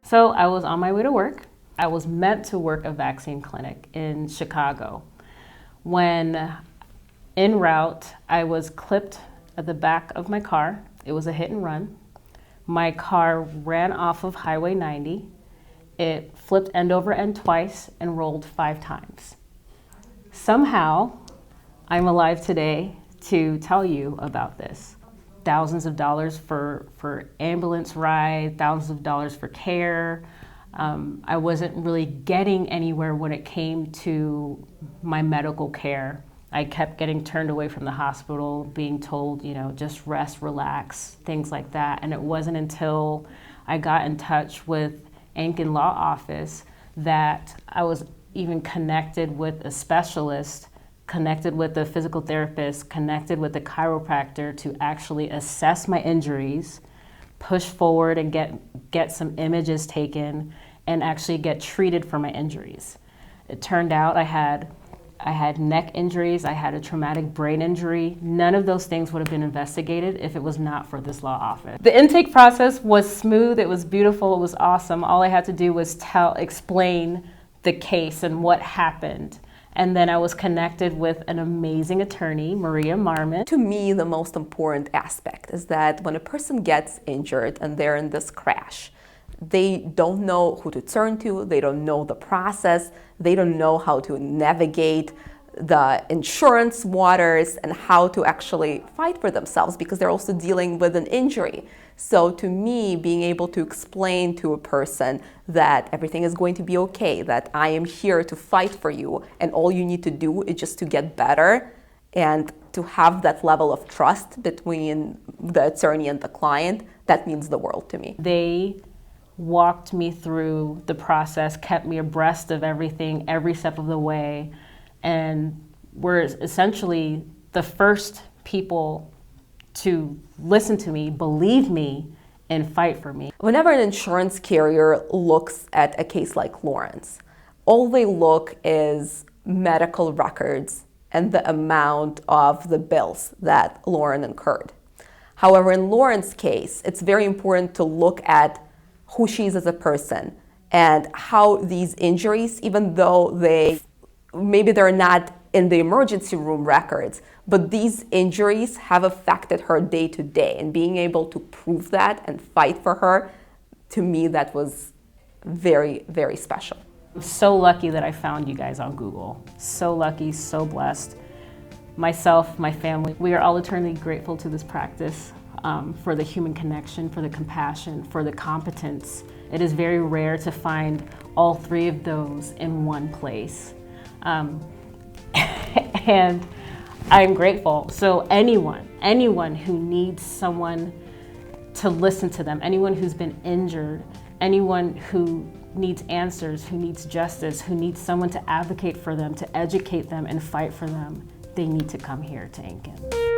So I was on my way to work. I was meant to work a vaccine clinic in Chicago. When en route, I was clipped at the back of my car. It was a hit and run. My car ran off of Highway 90. It flipped end over end twice and rolled 5 times. Somehow, I'm alive today to tell you about this. Thousands of dollars for ambulance ride, thousands of dollars for care. I wasn't really getting anywhere when it came to my medical care. I kept getting turned away from the hospital, being told, just rest, relax, things like that. And it wasn't until I got in touch with Ankin Law Office that I was even connected with a specialist, connected with a physical therapist, connected with a chiropractor to actually assess my injuries, push forward and get some images taken, and actually get treated for my injuries. It turned out I had neck injuries, I had a traumatic brain injury. None of those things would have been investigated if it was not for this law office. The intake process was smooth, it was beautiful, it was awesome. All I had to do was explain the case and what happened. And then I was connected with an amazing attorney, Maria Marmon. To me, the most important aspect is that when a person gets injured and they're in this crash, they don't know who to turn to, they don't know the process, they don't know how to navigate the insurance waters and how to actually fight for themselves because they're also dealing with an injury. So to me, being able to explain to a person that everything is going to be okay, that I am here to fight for you and all you need to do is just to get better, and to have that level of trust between the attorney and the client, that means the world to me. They walked me through the process, kept me abreast of everything, every step of the way, and were essentially the first people to listen to me, believe me, and fight for me. Whenever an insurance carrier looks at a case like Lauren's, all they look is medical records and the amount of the bills that Lauren incurred. However, in Lauren's case, it's very important to look at who she is as a person and how these injuries, even though maybe they're not in the emergency room records, but these injuries have affected her day to day, and being able to prove that and fight for her, to me, that was very, very special. I'm so lucky that I found you guys on Google. So lucky, so blessed. Myself, my family, we are all eternally grateful to this practice for the human connection, for the compassion, for the competence. It is very rare to find all 3 of those in one place. And I'm grateful. So anyone who needs someone to listen to them, anyone who's been injured, anyone who needs answers, who needs justice, who needs someone to advocate for them, to educate them and fight for them, they need to come here to Ankin.